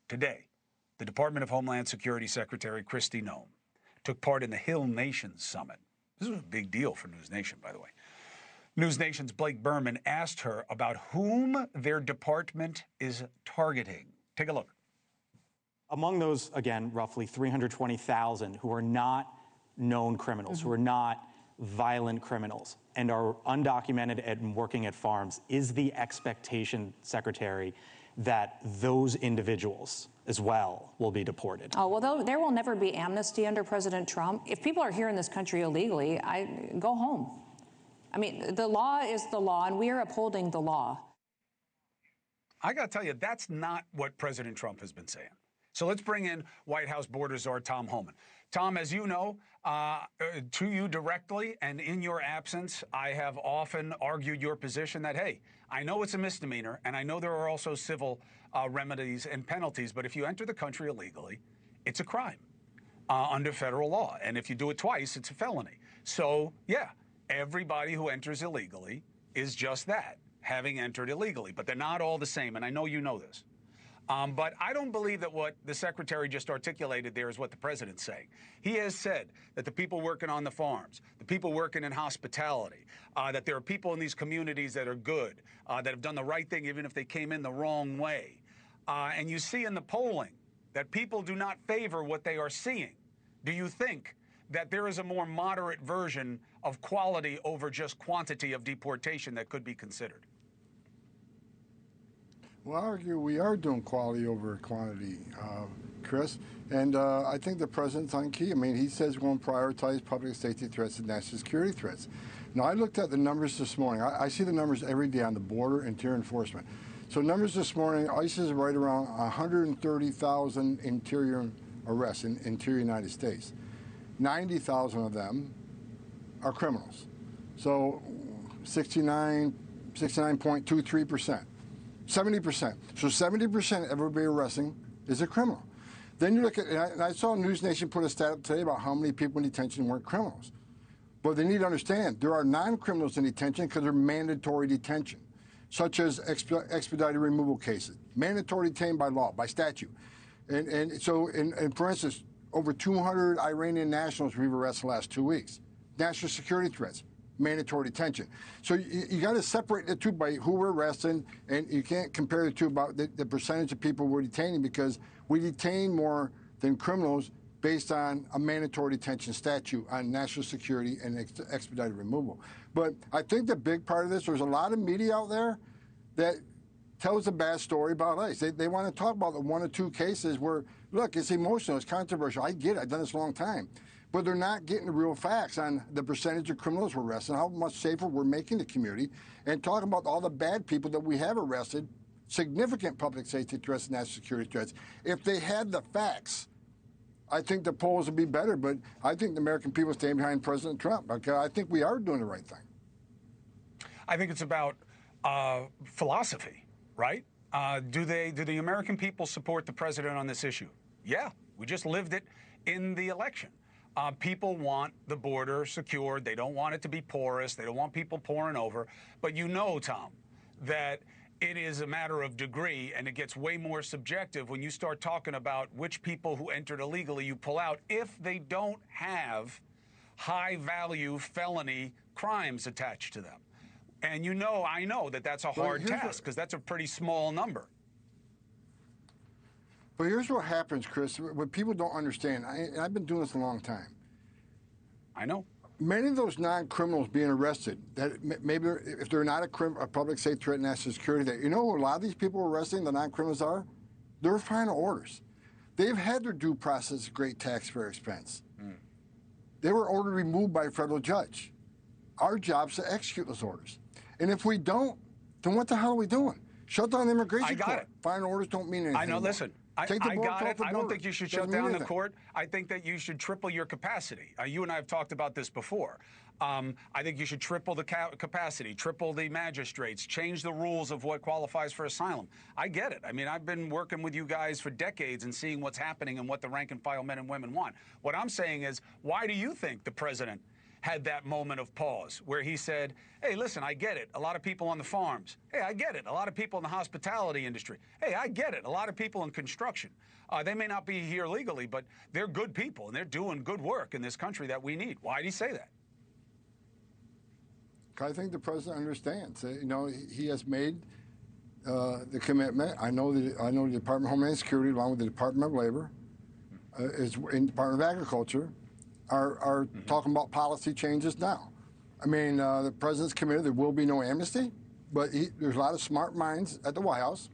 Today, the Department of Homeland Security Secretary Kristi Noem took part in the Hill Nations Summit. This was a big deal for NewsNation, by the way. NewsNation's Blake Berman asked her about whom their department is targeting. Take a look. Among those, again, roughly 320,000 who are not known criminals, who are not violent criminals, and are undocumented and working at farms, is the expectation, Secretary, that those individuals as well will be deported? Oh, well, there will never be amnesty under President Trump. If people are here in this country illegally, go home. I mean, the law is the law, and we are upholding the law. I got to tell you, that's not what President Trump has been saying. So let's bring in White House border czar Tom Homan. Tom, as you know, to you directly and in your absence, I have often argued your position that, hey, I know it's a misdemeanor, and I know there are also civil remedies and penalties, but if you enter the country illegally, it's a crime under federal law. And if you do it twice, it's a felony. So, yeah, everybody who enters illegally is just that, having entered illegally. But they're not all the same, and I know you know this. But I don't believe that what the secretary just articulated there is what the president's saying. He has said that the people working on the farms, the people working in hospitality, that there are people in these communities that are good, that have done the right thing even if they came in the wrong way. And you see in the polling that people do not favor what they are seeing. Do you think that there is a more moderate version of quality over just quantity of deportation that could be considered? Well, I argue we are doing quality over quantity, Chris, and I think the president's on key. I mean, he says we're going to prioritize public safety threats and national security threats. Now, I looked at the numbers this morning. I see the numbers every day on the border, interior enforcement. So numbers this morning, ICE is right around 130,000 interior arrests in interior United States. 90,000 of them are criminals. So 69.23%. 70%. So 70% of everybody arresting is a criminal. Then you look at, and I saw NewsNation put a stat up today about how many people in detention weren't criminals. But they need to understand there are non-criminals in detention because they're mandatory detention, such as expedited removal cases, mandatory detained by law, by statute. And so, for instance, over 200 Iranian nationals we've arrested the last 2 weeks. National security threats, mandatory detention. So you got to separate the two by who we're arresting, and you can't compare the two about the percentage of people we're detaining, because we detain more than criminals based on a mandatory detention statute on national security and expedited removal. But I think the big part of this, there's a lot of media out there that tells a bad story about ICE. They want to talk about the 1 or 2 cases where, look, it's emotional, it's controversial. I get it, I've done this a long time. But they're not getting the real facts on the percentage of criminals we're arresting, how much safer we're making the community, and talking about all the bad people that we have arrested, significant public safety threats and national security threats. If they had the facts, I think the polls would be better. But I think the American people stand behind President Trump, because I think we are doing the right thing. I think it's about philosophy, right? Do the American people support the president on this issue? Yeah, we just lived it in the election. People want the border secured. They don't want it to be porous. They don't want people pouring over. But you know, Tom, that it is a matter of degree, and it gets way more subjective when you start talking about which people who entered illegally you pull out if they don't have high-value felony crimes attached to them. And you know, I know that that's a hard task, because that's a pretty small number. But here's what happens, Chris, what people don't understand. I've been doing this a long time. I know. Many of those non-criminals being arrested, that maybe if they're not a public safety threat, national security, that, you know who a lot of these people arresting, the non-criminals are? They're final orders. They've had their due process at great taxpayer expense. They were ordered removed by a federal judge. Our job is to execute those orders. And if we don't, then what the hell are we doing? Shut down the immigration court. Final orders don't mean anything. I know, listen. I got it. I don't think you should shut down the court. I think that you should triple your capacity. You and I have talked about this before. I think you should triple the capacity, triple the magistrates, change the rules of what qualifies for asylum. I get it. I mean, I've been working with you guys for decades and seeing what's happening and what the rank and file men and women want. What I'm saying is, why do you think the president had that moment of pause where he said, hey, listen, I get it. A lot of people on the farms. Hey, I get it. A lot of people in the hospitality industry. Hey, I get it. A lot of people in construction. They may not be here legally, but they're good people and they're doing good work in this country that we need. Why did he say that? I think the president understands. You know, he has made the commitment. I know the Department of Homeland Security, along with the Department of Labor, is in Department of Agriculture, are talking about policy changes now. I mean, the president's committed. There will be no amnesty, but there's a lot of smart minds at the White House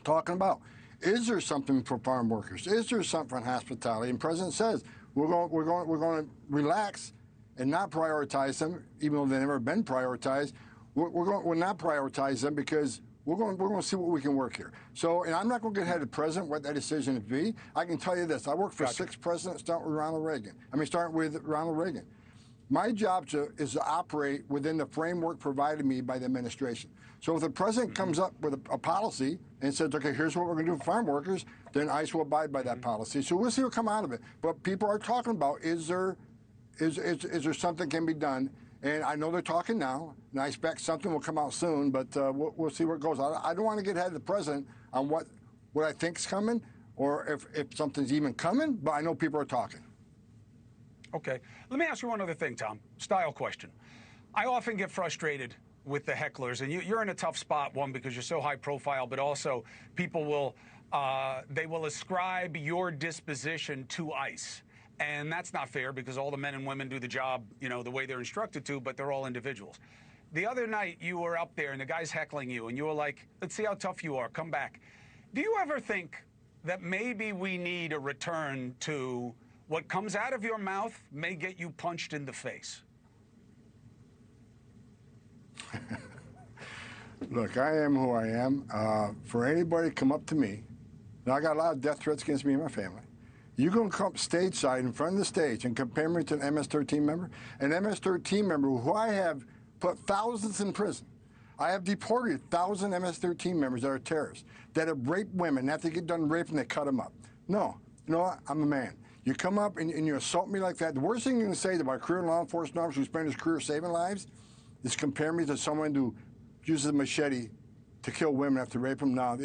talking about, is there something for farm workers? Is there something for hospitality? And the president says we're going to relax and not prioritize them, even though they've never been prioritized. We'll not prioritize them because we're going to see what we can work here. So, and I'm not going to get ahead of the president what that decision would be. I can tell you this: I worked for 6 presidents, starting with Ronald Reagan. My job is to operate within the framework provided me by the administration. So if the president comes up with a policy and says, okay, here's what we're going to do for farm workers, then ICE will abide by that policy. So we'll see what come out of it. But people are talking about, is there something can be done? And I know they're talking now, and I expect something will come out soon, but we'll see where it goes. I don't want to get ahead of the president on what I think is coming or if something's even coming, but I know people are talking. Okay. Let me ask you one other thing, Tom. Style question. I often get frustrated with the hecklers, and you're in a tough spot, one, because you're so high profile, but also people will ascribe your disposition to ICE. And that's not fair because all the men and women do the job, you know, the way they're instructed to, but they're all individuals. The other night you were up there and the guy's heckling you and you were like, let's see how tough you are, come back. Do you ever think that maybe we need a return to what comes out of your mouth may get you punched in the face? Look, I am who I am. For anybody to come up to me, now I got a lot of death threats against me and my family. You're going to come stateside side in front of the stage and compare me to an MS-13 member? An MS-13 member who I have put thousands in prison. I have deported 1,000 MS-13 members that are terrorists, that have raped women. After they get done raping, they cut them up. No, you know what? I'm a man. You come up and you assault me like that. The worst thing you can say to my career law enforcement officer who spent his career saving lives is compare me to someone who uses a machete to kill women after rape them. No,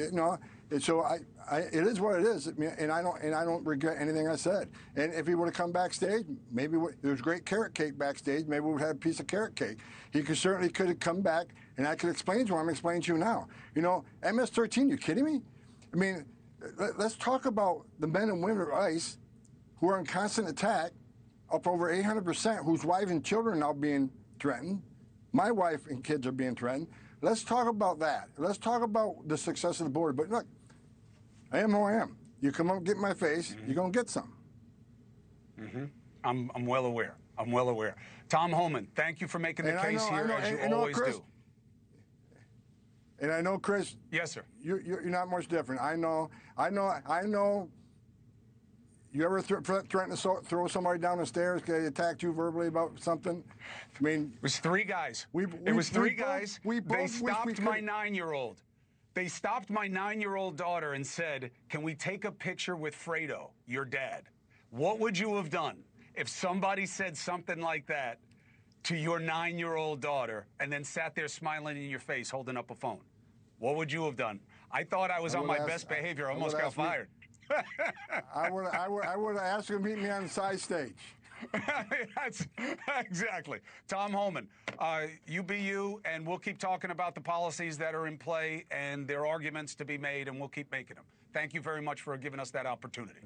and so it is what it is, and I don't regret anything I said. And if he would have come backstage, maybe there's great carrot cake backstage. Maybe we would have had a piece of carrot cake. He certainly could have come back, and I could explain to him. I'm explaining to you now. You know, MS-13. You kidding me? I mean, let's talk about the men and women of ICE who are in constant attack, up over 800%, whose wives and children are now being threatened. My wife and kids are being threatened. Let's talk about that. Let's talk about the success of the border. But look, I am who I am. You come up and get in my face, you're going to get some. I'm well aware. I'm well aware. Tom Homan, thank you for making the case here, as you always do. And I know, Chris. Yes, sir. You're not much different. I know. You ever threaten to throw somebody down the stairs because they attacked you verbally about something? I mean, it was 3 guys. It was 3 guys. They stopped my 9-year-old. They stopped my 9-year-old daughter and said, "Can we take a picture with Fredo, your dad?" What would you have done if somebody said something like that to your 9-year-old daughter and then sat there smiling in your face, holding up a phone? What would you have done? I thought I was on my best behavior. I almost got fired. I would have asked him to meet me on the side stage. That's exactly. Tom Homan, you be you, and we'll keep talking about the policies that are in play and their arguments to be made, and we'll keep making them. Thank you very much for giving us that opportunity.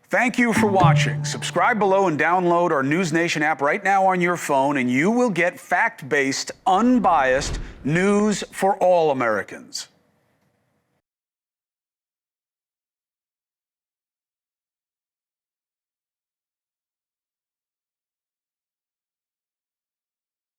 Thank you for watching. Subscribe below and download our NewsNation app right now on your phone, and you will get fact-based, unbiased news for all Americans.